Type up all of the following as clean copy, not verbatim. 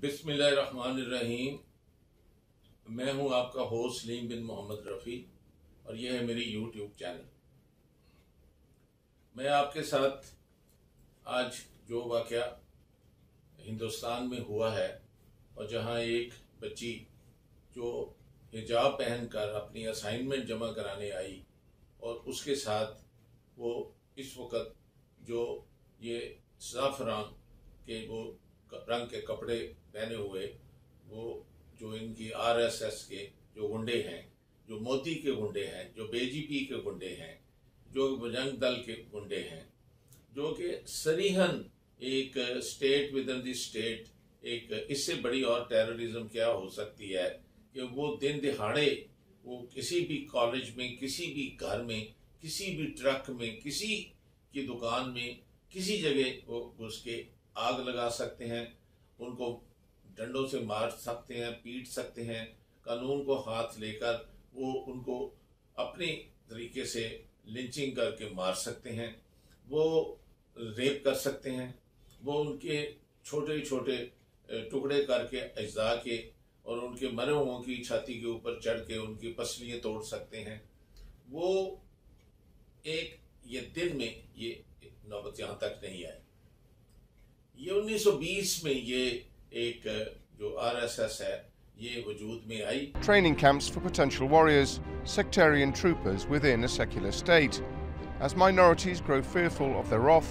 बिस्मिल्लाहिर्रहमानिर्रहीम। मैं हूं आपका होस्ट सलीम बिन मोहम्मद रफ़ी और यह है मेरी यूट्यूब चैनल। मैं आपके साथ आज जो वाक़या हिंदुस्तान में हुआ है और जहां एक बच्ची जो हिजाब पहनकर अपनी असाइनमेंट जमा कराने आई और उसके साथ वो इस वक्त जो ये ज़ाफ़रान के वो रंग के कपड़े पहने हुए वो जो इनकी आरएसएस के जो गुंडे हैं, जो मोदी के गुंडे हैं, जो बीजेपी के गुंडे हैं, जो बजरंग दल के गुंडे हैं, जो कि सरीहन एक state with in the state, एक इससे बड़ी और टेररिज्म क्या हो सकती है कि वो दिन दिहाड़े वो किसी भी कॉलेज में, किसी भी घर में, किसी भी ट्रक में, किसी की दुकान में, किसी जगह वो घुस के आग लगा सकते हैं, उनको डंडों से मार सकते हैं, पीट सकते हैं, कानून को हाथ लेकर वो उनको अपने तरीके से लिंचिंग करके मार सकते हैं, वो रेप कर सकते हैं, वो उनके छोटे छोटे टुकड़े करके अज्जा के और उनके मरे हुओं की छाती के ऊपर चढ़ के उनकी पसलियाँ तोड़ सकते हैं। वो एक ये दिन में ये नौबत यहाँ तक नहीं आई। ये 1920 में ये एक जो आरएसएस है ये वजूद में आई। Training camps for potential warriors, sectarian troopers within a secular state. As minorities grow fearful of their wrath,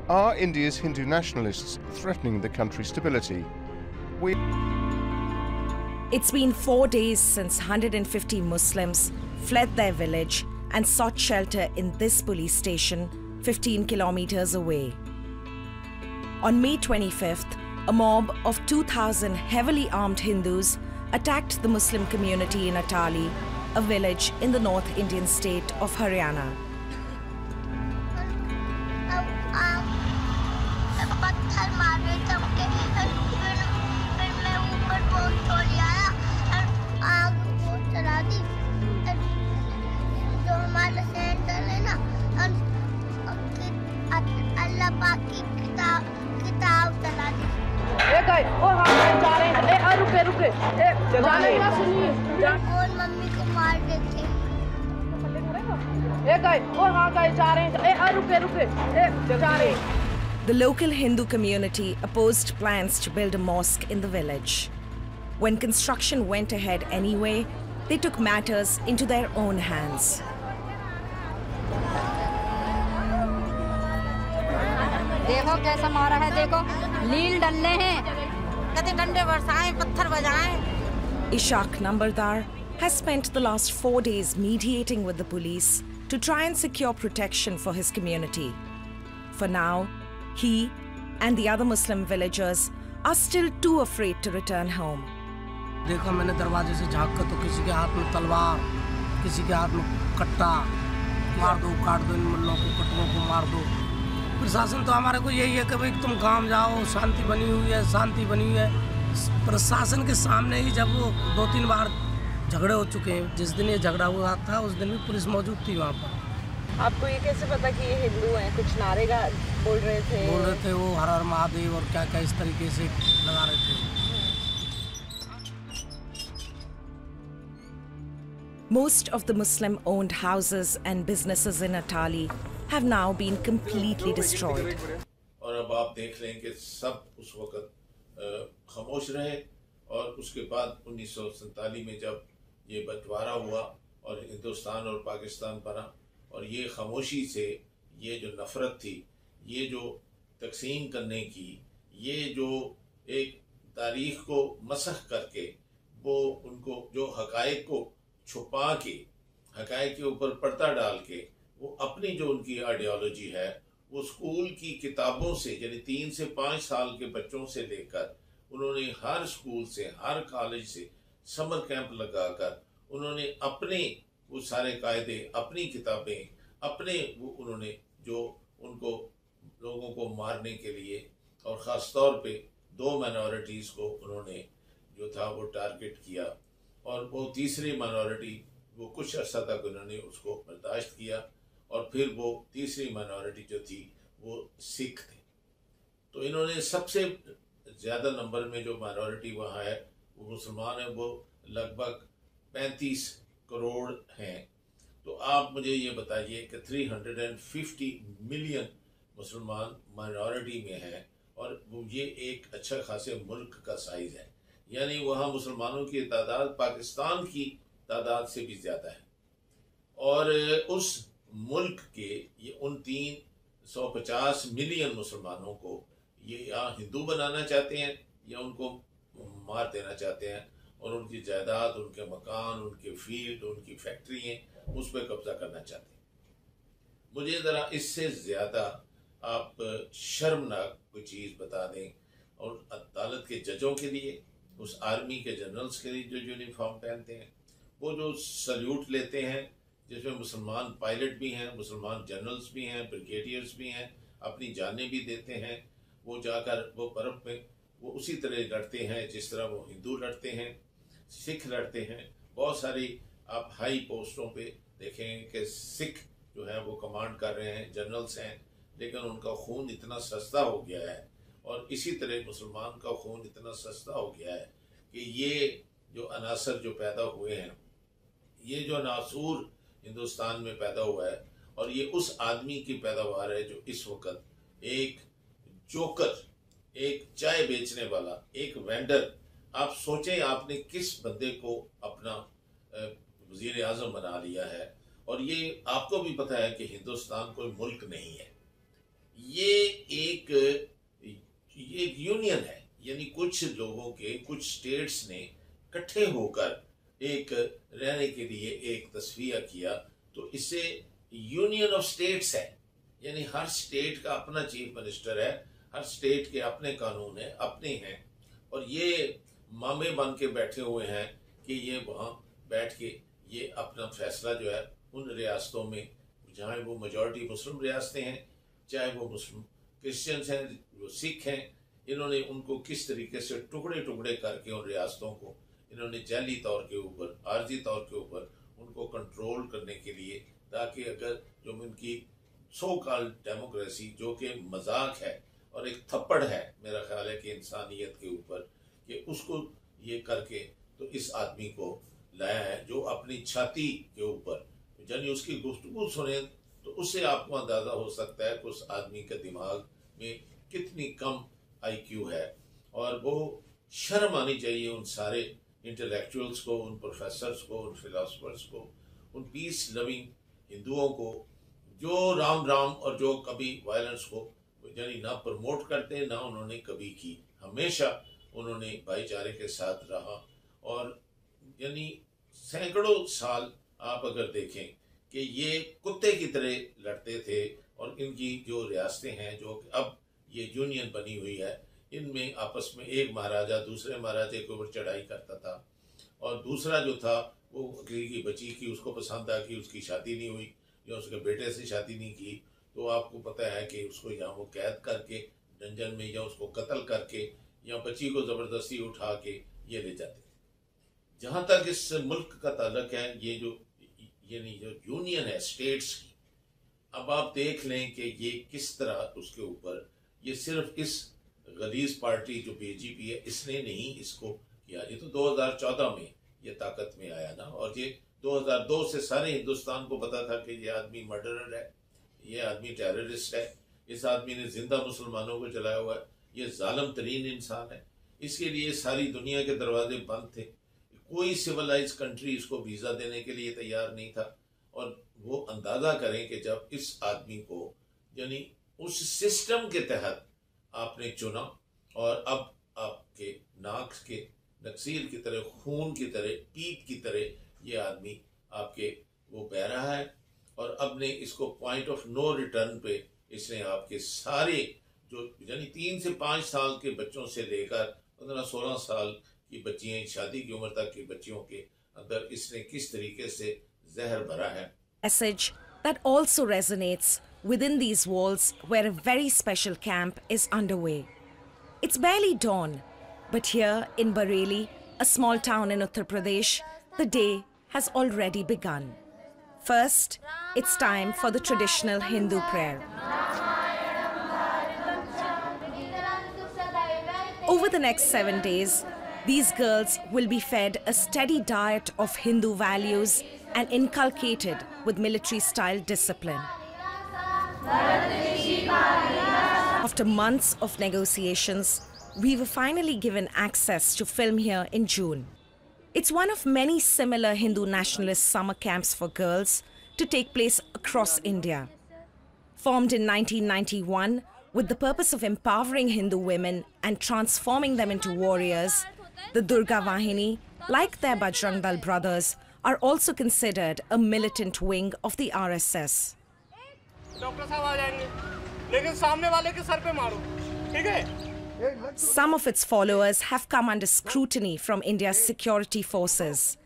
are India's Hindu nationalists threatening the country's stability? It's been 4 days since 150 Muslims fled their village and sought shelter in this police station 15 kilometers away. On May 25th, a mob of 2,000 heavily armed Hindus attacked the Muslim community in Atali, a village in the North Indian state of Haryana. और mummy को मार देते। The local Hindu community opposed plans to build a mosque in the village. When construction went ahead anyway, they took matters into their own hands. देखो कैसा मारा है, देखो लील डल्ले हैं, कभी डंडे बरसाएं, पत्थर बजाएं। Ishaq Nambardar has spent the last 4 days mediating with the police to try and secure protection for his community. For now, he and the other Muslim villagers are still too afraid to return home. देखा मैंने दरवाजे से झाँक कर तो किसी के हाथ में तलवार, किसी के हाथ में कट्टा, मार दो, काट दो इन मुल्लों को, कट्टों को मार दो। प्रशासन तो हमारे को यही है कि भाई तुम काम जाओ, शांति बनी हुई है, शांति बनी हुई है। प्रशासन के सामने ही जब वो 2-3 बार झगड़े हो चुके हैं, जिस दिन ये झगड़ा हुआ था उस दिन भी पुलिस मौजूद थी वहाँ पर। आपको ये कैसे पता कि ये हिंदू हैं? कुछ नारे बोल रहे थे वो हर हर महादेव और क्या क्या इस तरीके से लगा रहे थे। Most of the Muslim-owned houses and businesses in Atali have now been completely destroyed. और अब आप देख लें कि सब उस वक़्त खामोश रहे और उसके बाद 1947 में जब ये बंटवारा हुआ और हिंदुस्तान और पाकिस्तान बना और ये खामोशी से ये जो नफ़रत थी, ये जो तकसीम करने की, ये जो एक तारीख़ को मसख करके वो उनको जो हक़ाइक़ को छुपा के, हक़ाइक़ के ऊपर पर्दा डाल के वो अपनी जो उनकी आइडियोलॉजी है वो स्कूल की किताबों से, यानी 3 से 5 साल के बच्चों से लेकर उन्होंने हर स्कूल से, हर कॉलेज से समर कैंप लगाकर उन्होंने अपने वो सारे कायदे, अपनी किताबें, अपने वो उन्होंने जो उनको लोगों को मारने के लिए और ख़ास तौर पे 2 माइनॉरिटीज़ को उन्होंने जो था वो टारगेट किया और वो तीसरी माइनॉरिटी वो कुछ अर्सा तक उन्होंने उसको बर्दाश्त किया और फिर वो तीसरी माइनॉरिटी जो थी वो सिख थे। तो इन्होंने सबसे ज़्यादा नंबर में जो माइनॉरिटी वहाँ है वो मुसलमान है, वो लगभग 35 करोड़ हैं। तो आप मुझे ये बताइए कि 350 मिलियन मुसलमान माइनॉरिटी में हैं और वो ये एक अच्छा खासे मुल्क का साइज़ है, यानी वहाँ मुसलमानों की तादाद पाकिस्तान की तादाद से भी ज़्यादा है। और उस मुल्क के ये उन 350 मिलियन मुसलमानों को ये या हिंदू बनाना चाहते हैं या उनको मार देना चाहते हैं और उनकी जायदाद, उनके मकान, उनके फील्ड, उनकी फैक्ट्रियाँ उस पर कब्जा करना चाहते हैं। मुझे ज़रा इससे ज़्यादा आप शर्मनाक कोई चीज़ बता दें। और अदालत के जजों के लिए, उस आर्मी के जनरल्स के लिए जो यूनिफॉर्म पहनते हैं, वो जो सल्यूट लेते हैं जिसमें मुसलमान पायलट भी हैं, मुसलमान जनरल्स भी हैं, ब्रिगेडियर्स भी हैं, अपनी जानें भी देते हैं, वो जाकर वो बर्फ़ में वो उसी तरह लड़ते हैं जिस तरह वो हिंदू लड़ते हैं, सिख लड़ते हैं। बहुत सारी आप हाई पोस्टों पे देखें कि सिख जो है वो कमांड कर रहे हैं, जनरल्स हैं, लेकिन उनका खून इतना सस्ता हो गया है और इसी तरह मुसलमान का खून इतना सस्ता हो गया है कि ये जो अनासर जो पैदा हुए हैं, ये जो नासूर हिंदुस्तान में पैदा हुआ है, और ये उस आदमी की पैदावार है जो इस वक्त एक जोकर, एक चाय बेचने वाला, एक वेंडर, आप सोचें आपने किस बंदे को अपना वजीर आज़म बना लिया है। और ये आपको भी पता है कि हिंदुस्तान कोई मुल्क नहीं है, ये एक यूनियन है, यानी कुछ लोगों के, कुछ स्टेट्स ने इकट्ठे होकर एक रहने के लिए एक तस्वीर किया, तो इससे यूनियन ऑफ स्टेट्स है, यानी हर स्टेट का अपना चीफ मिनिस्टर है, हर स्टेट के अपने कानून है, अपने हैं, और ये मामे बन के बैठे हुए हैं कि ये वहाँ बैठ के ये अपना फैसला जो है उन रियासतों में, जहाँ वो मेजॉरिटी मुस्लिम रियासतें हैं, चाहे वो मुस्लिम क्रिश्चियंस हैं, वो सिख हैं, इन्होंने उनको किस तरीके से टुकड़े टुकड़े करके उन रियासतों को इन्होंने जाली तौर के ऊपर, आर्जी तौर के ऊपर उनको कंट्रोल करने के लिए, ताकि अगर जो उनकी सो कॉल्ड डेमोक्रेसी जो कि मजाक है और एक थप्पड़ है मेरा ख्याल है कि इंसानियत के ऊपर, कि उसको ये करके तो इस आदमी को लाया है जो अपनी छाती के ऊपर, यानी उसकी गुफ्तगू सुने तो उससे आपको अंदाज़ा हो सकता है कि उस आदमी के दिमाग में कितनी कम IQ है। और वो शर्म आनी चाहिए उन सारे इंटेलेक्चुअल्स को, उन प्रोफेसर्स को, उन फिलोसफर्स को, उन पीस लविंग हिंदुओं को जो राम राम और जो कभी वायलेंस को यानी ना प्रमोट करते, ना उन्होंने कभी की, हमेशा उन्होंने भाईचारे के साथ रहा। और यानी सैकड़ों साल आप अगर देखें कि ये कुत्ते की तरह लड़ते थे, और इनकी जो रियासतें हैं जो अब ये यूनियन बनी हुई है, इनमें आपस में एक महाराजा दूसरे महाराजे के ऊपर चढ़ाई करता था, और दूसरा जो था वो अगली की बच्ची की उसको पसंद आ कि उसकी शादी नहीं हुई या उसके बेटे से शादी नहीं की, तो आपको पता है कि उसको यहाँ वो कैद करके डंजन में या उसको कत्ल करके या बच्ची को ज़बरदस्ती उठा के ये ले जाते थे। जहाँ तक इस मुल्क का ताल्लुक है, ये जो यानी जो यूनियन है स्टेट्स की, अब आप देख लें कि ये किस तरह उसके ऊपर, ये सिर्फ इस गलीज पार्टी जो BJP है इसने नहीं इसको किया, ये तो 2014 में ये ताकत में आया ना, और ये 2002 से सारे हिंदुस्तान को पता था कि ये आदमी मर्डरर है, ये आदमी टेररिस्ट है, इस आदमी ने जिंदा मुसलमानों को जलाया हुआ है, ये जालिम तरीन इंसान है। इसके लिए सारी दुनिया के दरवाजे बंद थे, कोई सिविलाइज कंट्री इसको वीज़ा देने के लिए तैयार नहीं था। और वो अंदाज़ा करें कि जब इस आदमी को यानी उस सिस्टम के तहत आपने चुना, और अब आपके नाक के नक्सीर की तरह, खून की तरह, पीप की तरह ये आदमी आपके वो बह रहा है, और अब ने इसको पॉइंट ऑफ नो रिटर्न पे इसने आपके सारे जो यानी 3 से 5 साल के बच्चों से लेकर 15-16 साल की बच्चियां, शादी की उम्र तक की बच्चियों के अंदर इसने किस तरीके से जहर भरा है। Message that also resonates within these walls where a very special camp is underway. It's barely dawn, but here in Bareilly, a small town in Uttar Pradesh, the day has already begun. First, it's time for the traditional Hindu prayer. Over the next 7 days, these girls will be fed a steady diet of Hindu values and inculcated with military-style discipline. After months of negotiations, we were finally given access to film here in June. It's one of many similar Hindu nationalist summer camps for girls to take place across India. Formed in 1991 with the purpose of empowering Hindu women and transforming them into warriors, the Durga Vahini, like their Bajrang Dal brothers, are also considered a militant wing of the RSS. Some of its followers have come under scrutiny from India's security forces.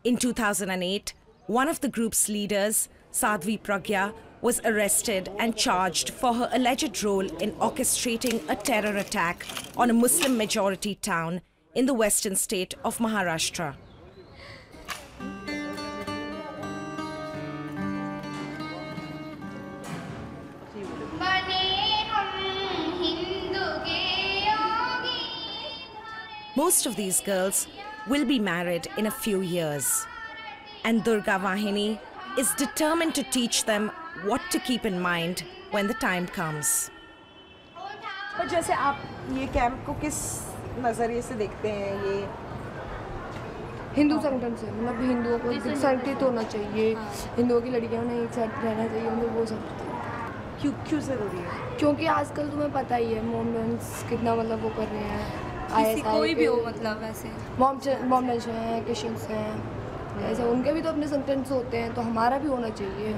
In 2008, one of the group's leaders, Sadhvi Pragya, was arrested and charged for her alleged role in orchestrating a terror attack on a Muslim-majority town in the western state of Maharashtra. Most of these girls will be married in a few years, and Durga Vahini is determined to teach them what to keep in mind when the time comes. पर जैसे आप ये camp को किस नज़रिए से देखते हैं? ये हिंदू संगठन से, मतलब हिंदुओं को संगठित होना चाहिए, हिंदुओं की लड़कियों ने एक साथ रहना चाहिए, मतलब वो सब क्यों ज़रूरी है? क्योंकि आजकल तुम्हें पता ही है मोमेंट्स कितना मतलब वो कर रहे हैं, कोई भी हो, मतलब ऐसे मोमेंट्स हैं, क्रिश्चियंस हैं, ऐसे उनके भी तो अपने संगठन होते हैं, तो हमारा भी होना चाहिए।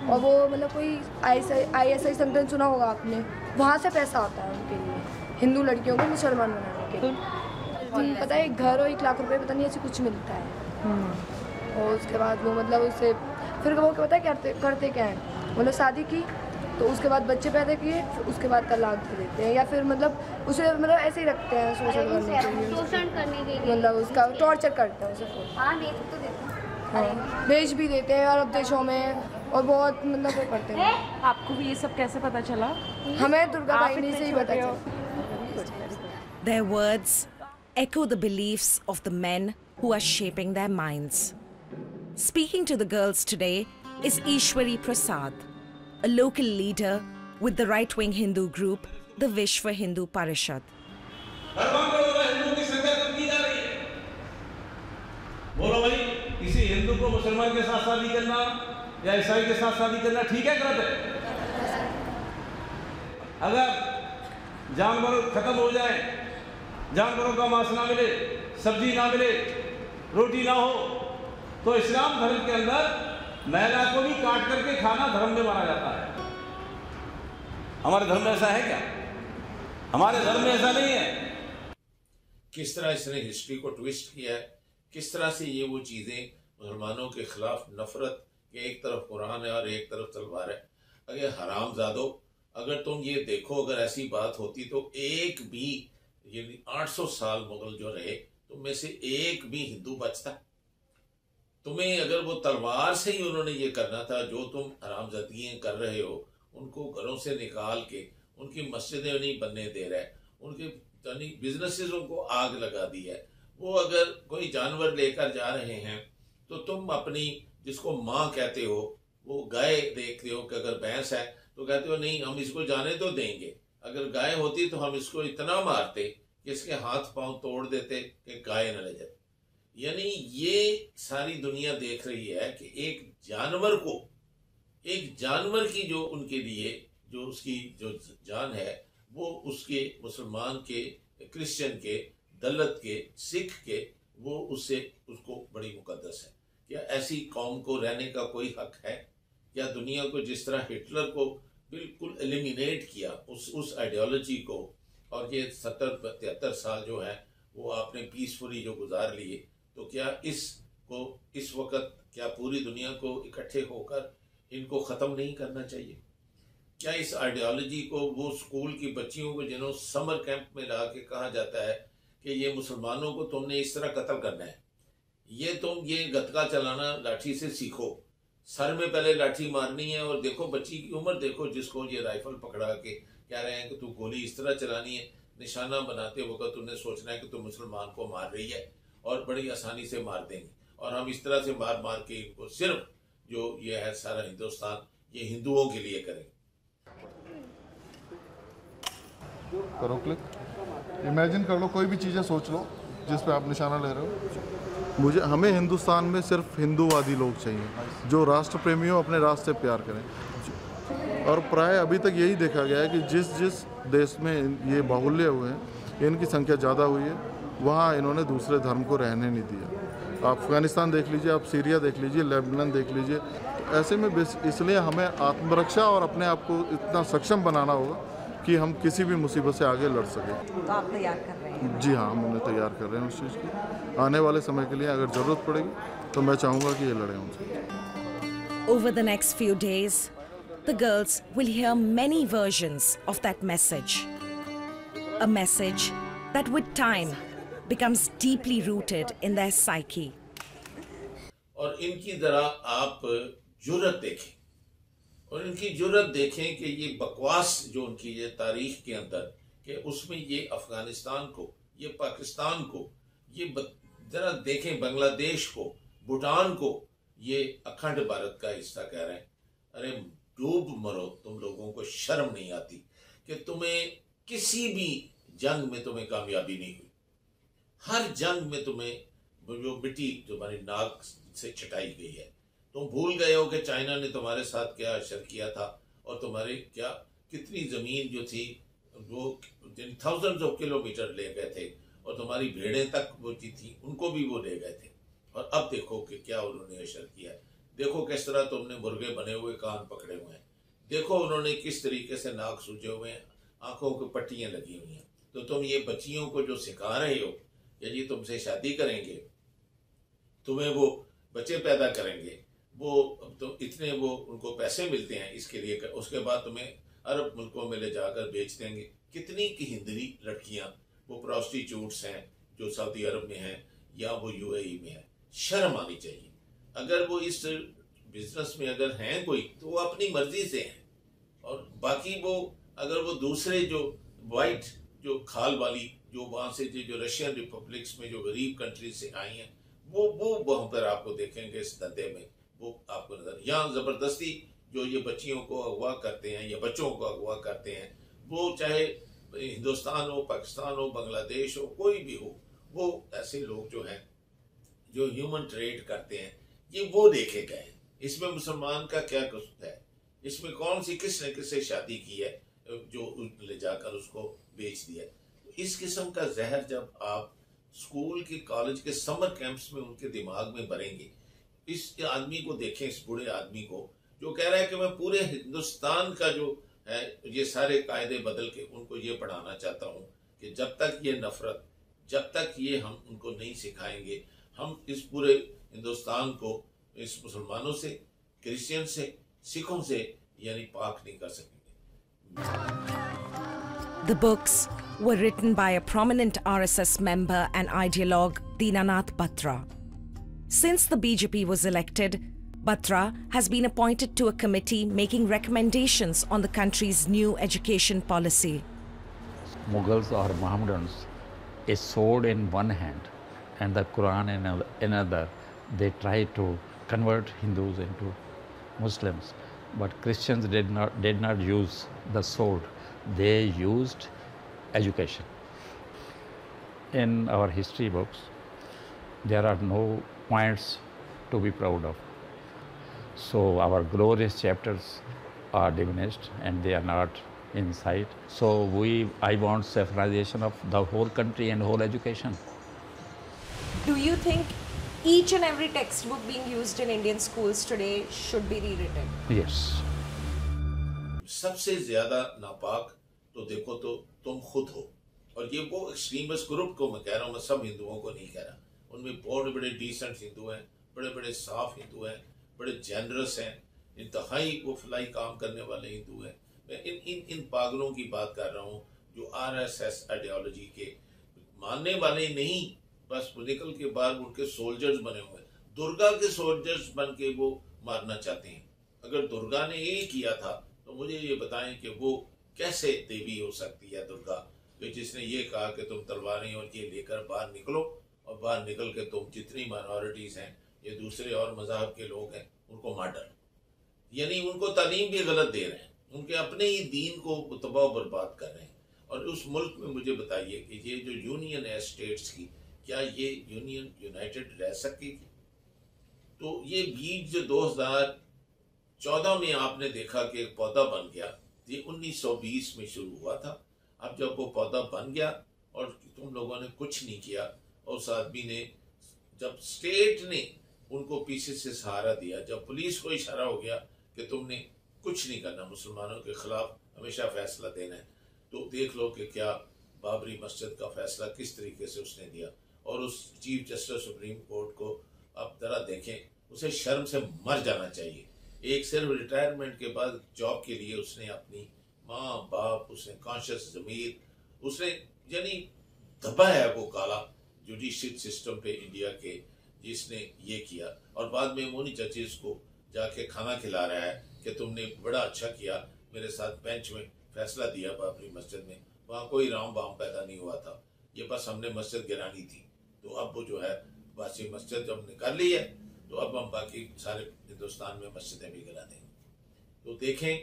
और वो मतलब कोई ISI संगठन सुना होगा आपने, वहाँ से पैसा आता है उनके लिए, हिंदू लड़कियों को मुसलमान बनाने के लिए। पता है 1 घर और 1 लाख रुपए पता नहीं ऐसे कुछ मिलता है। और उसके बाद वो मतलब उससे फिर वो पता है करते क्या है, मतलब शादी की तो उसके बाद बच्चे पैदा किए, उसके बाद तलाक दे देते हैं, या फिर मतलब उसे मतलब ऐसे ही रखते हैं शोषण करने के लिए, मतलब उसका टॉर्चर करते हैं उसे, भेज भी देते हैं अरब देशों में, और बहुत मतलब वो करते हैं। आपको भी ये सब कैसे पता चला? हमें दुर्गा वाहिनी से ही पता चला। Their words echo the beliefs of the men who are shaping their minds. Speaking to the girls today is Ishwari Prasad, a local leader with the right-wing Hindu group, the Vishwa Hindu Parishad. बोलो भाई, किसी हिंदू को मुसलमान के साथ शादी करना या ईसाई के साथ शादी करना ठीक है, गलत है? अगर जानवर खत्म हो जाए, जानवरों का मांस ना मिले, सब्जी ना मिले, रोटी ना हो, तो इस्लाम धर्म के अंदर महिला को भी काट करके खाना धर्म में माना जाता है। हमारे धर्म में ऐसा है क्या? हमारे धर्म में ऐसा नहीं है। किस तरह इसने हिस्ट्री को ट्विस्ट किया है, किस तरह से ये वो चीज़ें मुसलमानों के खिलाफ नफरत के, एक तरफ कुरान है और एक तरफ तलवार है। अगर हरामजादो, अगर तुम ये देखो, अगर ऐसी बात होती तो एक भी, यानी 800 साल मुगल जो रहे, तुम में से एक भी हिंदू बचता? तुम्हें अगर वो तलवार से ही उन्होंने ये करना था, जो तुम हरामजादियाँ कर रहे हो, उनको घरों से निकाल के उनकी मस्जिदें नहीं बनने दे रहे, उनके बिजनेसेस को आग लगा दी है। वो अगर कोई जानवर लेकर जा रहे हैं तो तुम अपनी, जिसको माँ कहते हो, वो गाय देखते हो कि अगर भैंस है तो कहते हो नहीं हम इसको जाने तो देंगे, अगर गाय होती तो हम इसको इतना मारते कि इसके हाथ पांव तोड़ देते कि गाय न ले जाए। यानी ये सारी दुनिया देख रही है कि एक जानवर की जो उनके लिए जो उसकी जो जान है, वो उसके मुसलमान के, क्रिश्चियन के, दलित के, सिख के, वो उसको बड़ी मुकद्दस है। क्या ऐसी कौम को रहने का कोई हक है? क्या दुनिया को जिस तरह हिटलर को बिल्कुल एलिमिनेट किया उस आइडियोलॉजी को, और ये 70-73 साल जो है वो आपने पीसफुली जो गुजार लिए, तो क्या इस वक्त क्या पूरी दुनिया को इकट्ठे होकर इनको ख़त्म नहीं करना चाहिए? क्या इस आइडियोलॉजी को, वो स्कूल की बच्चियों को जिन्हों समर कैंप में ला के कहा जाता है कि ये मुसलमानों को तुमने इस तरह कत्ल करना है, ये गतका चलाना लाठी से सीखो, सर में पहले लाठी मारनी है, और देखो बच्ची की उम्र देखो, जिसको ये राइफल पकड़ा के कह रहे हैं कि तू गोली इस तरह चलानी है, निशाना बनाते वक्त उन्हें सोचना है कि तुम मुसलमान को मार रही है और बड़ी आसानी से मार देंगे, और हम इस तरह से मार मार के इनको सिर्फ जो ये है सारा हिंदुस्तान ये हिंदुओं के लिए करें। करो क्लिक। इमेजिन कर लो, कोई भी चीज़ें सोच लो जिस पे आप निशाना ले रहे हो। हमें हिंदुस्तान में सिर्फ हिंदूवादी लोग चाहिए जो राष्ट्र प्रेमी हो, अपने राष्ट्र से प्यार करें। और प्राय अभी तक यही देखा गया है कि जिस जिस देश में ये बाहुल्य हुए हैं, इनकी संख्या ज़्यादा हुई है, वहाँ इन्होंने दूसरे धर्म को रहने नहीं दिया। आप अफगानिस्तान देख लीजिए, आप सीरिया देख लीजिए, लेबनान देख लीजिए। तो ऐसे में इसलिए हमें आत्मरक्षा और अपने आप को इतना सक्षम बनाना होगा कि हम किसी भी मुसीबत से आगे लड़ सकें। तो आप तैयार कर रहे हैं? जी हाँ, हम उन्हें तैयार कर रहे हैं उस चीज़ की। आने वाले समय के लिए अगर ज़रूरत पड़ेगी तो मैं चाहूँगा कि ये लड़ें उनसे। Over the next few days, the girls will hear many versions of that message. A message that with time becomes deeply rooted in their psyche. और इनकी जरा आप जुर्रत देखें, और इनकी जुर्रत देखें कि ये बकवास जो उनकी ये तारीख के अंदर कि उसमें ये अफगानिस्तान को, ये पाकिस्तान को, ये जरा देखें, बांग्लादेश को, भूटान को ये अखंड भारत का हिस्सा कह रहे हैं। अरे डूब मरो, तुम लोगों को शर्म नहीं आती कि तुम्हें किसी भी जंग में तुम्हें कामयाबी नहीं हुई। हर जंग में तुम्हें जो मिट्टी तुम्हारी नाक से छटाई गई है। तुम भूल गए हो कि चाइना ने तुम्हारे साथ क्या अशर किया था, और तुम्हारे क्या कितनी ज़मीन जो थी वो थाउजेंड्स ऑफ किलोमीटर ले गए थे, और तुम्हारी भेड़ें तक वो जी थी उनको भी वो ले गए थे। और अब देखो कि क्या उन्होंने अशर किया है। देखो किस तरह तुमने मुर्गे बने हुए कान पकड़े हुए हैं, देखो उन्होंने किस तरीके से नाक सूजे हुए हैं, आंखों की पट्टियाँ लगी हुई हैं। तो तुम ये बच्चियों को जो सिखा रहे हो, यदि तुमसे शादी करेंगे, तुम्हें वो बच्चे पैदा करेंगे, वो तो इतने वो उनको पैसे मिलते हैं इसके लिए, उसके बाद तुम्हें अरब मुल्कों में ले जाकर बेच देंगे। कितनी की हिंदरी लड़कियां वो प्रोस्टिट्यूट्स हैं जो सऊदी अरब में हैं या वो यूएई में हैं। शर्म आनी चाहिए। अगर वो इस बिजनेस में अगर हैं कोई, तो वो अपनी मर्जी से हैं, और बाकी वो अगर वो दूसरे जो वाइट जो खाल वाली जो वहाँ से जो रशियन रिपब्लिक्स में जो गरीब कंट्रीज से आई हैं, वो वहाँ पर आपको देखेंगे इस धंधे में वो आपको नजर। यहाँ ज़बरदस्ती जो ये बच्चियों को अगवा करते हैं या बच्चों को अगवा करते हैं, वो चाहे हिंदुस्तान हो, पाकिस्तान हो, बांग्लादेश हो, कोई भी हो, वो ऐसे लोग जो हैं जो ह्यूमन ट्रेड करते हैं, ये वो देखे गए। इसमें मुसलमान का क्या कसूर है? इसमें कौन सी किसने किससे शादी की है जो ले जाकर उसको बेच दिया? इस किस्म का जहर जब आप स्कूल के कॉलेज के समर कैंप्स में उनके दिमाग में भरेंगे, इस आदमी को देखें, इस बूढ़े आदमी को जो कह रहा है कि मैं पूरे हिंदुस्तान का जो है ये सारे कायदे बदल के उनको ये पढ़ाना चाहता हूँ कि जब तक ये नफरत, जब तक ये हम उनको नहीं सिखाएंगे, हम इस पूरे हिंदुस्तान को इस मुसलमानों से, क्रिश्चियन से, सिखों से यानी पाक नहीं कर सकेंगे। The books were written by a prominent RSS member and ideologue, Dinanath Batra. Since the BJP was elected, Batra has been appointed to a committee making recommendations on the country's new education policy. Mughals or Mohammedans, a sword in one hand and the Quran in another, they tried to convert Hindus into Muslims. But Christians did not use the sword. They used education. In our history books, there are no points to be proud of. So our glorious chapters are diminished and they are not in sight. So I want Saffronization of the whole country and whole education. Do you think each and every textbook being used in Indian schools today should be rewritten? Yes. सबसे ज्यादा नापाक तो देखो तो तुम खुद हो, और ये वो एक्सट्रीमिस्ट ग्रुप को मैं कह रहा हूँ, मैं सब हिंदुओं को नहीं कह रहा। उनमें बहुत बड़े डिसेंट हिंदू हैं, बड़े बड़े साफ हिंदू हैं, बड़े जेनरस हैं, इंतहाई वो फलाई काम करने वाले हिंदू हैं। मैं इन पागलों की बात कर रहा हूँ जो RSS आइडियोलॉजी के मानने वाले नहीं, बस निकल के बाहर उनके सोल्जर्स बने हुए, दुर्गा के सोल्जर्स बन के वो मारना चाहते हैं। अगर दुर्गा ने ये किया था तो मुझे ये बताएं कि वो कैसे देवी हो सकती है दुर्गा? कि जिसने ये कहा कि तुम तलवारें और ये लेकर बाहर निकलो, और बाहर निकल के तुम जितनी माइनॉरिटीज़ हैं, ये दूसरे और मज़हब के लोग हैं, उनको मार डालो। यानी उनको तालीम भी गलत दे रहे हैं, उनके अपने ही दीन को तबाह बर्बाद कर रहे हैं। और उस मुल्क में मुझे बताइए कि ये जो यूनियन है स्टेट्स की, क्या ये यूनियन यूनाइटेड रह सकेगी? तो ये बीज जो 2014 में आपने देखा कि एक पौधा बन गया, ये 1920 में शुरू हुआ था। अब जब वो पौधा बन गया और तुम लोगों ने कुछ नहीं किया, और उस आदमी ने, जब स्टेट ने उनको पीछे से सहारा दिया, जब पुलिस को इशारा हो गया कि तुमने कुछ नहीं करना, मुसलमानों के खिलाफ हमेशा फैसला देना है, तो देख लो कि क्या बाबरी मस्जिद का फैसला किस तरीके से उसने दिया। और उस चीफ जस्टिस सुप्रीम कोर्ट को आप जरा देखें, उसे शर्म से मर जाना चाहिए। एक सिर्फ रिटायरमेंट के बाद जॉब के लिए उसने अपनी माँ बाप, उसने कॉन्शियस ज़मीर, उसने यानी दबा है वो काला जुडिशियल सिस्टम पे इंडिया के, जिसने ये किया। और बाद में मोनी जजेस को जाके खाना खिला रहा है कि तुमने बड़ा अच्छा किया, मेरे साथ बेंच में फैसला दिया बाबरी मस्जिद में, वहाँ कोई राम बाम पैदा नहीं हुआ था, ये बस हमने मस्जिद गिरानी थी। तो अब वो जो है बासी मस्जिद जब निकाल ली है, तो अब हम बाकी सारे हिंदुस्तान में मस्जिदें भी गिरा देंगे। तो देखें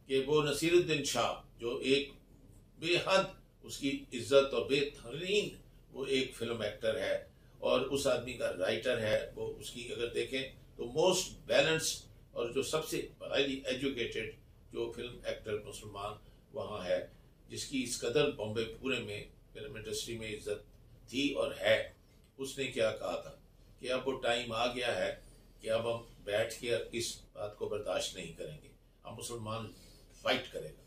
कि वो नसीरुद्दीन शाह जो एक बेहद उसकी इज्जत और बेहतरीन वो एक फिल्म एक्टर है, और उस आदमी का राइटर है, वो उसकी अगर देखें तो मोस्ट बैलेंस्ड और जो सबसे हाईली एजुकेटेड जो फिल्म एक्टर मुसलमान वहाँ है, जिसकी इस कदर बॉम्बे पूरे में फिल्म इंडस्ट्री में इज्जत थी और है, उसने क्या कहा था कि अब वो टाइम आ गया है कि अब हम बैठ के इस बात को बर्दाश्त नहीं करेंगे, हम मुसलमान फाइट करेंगे।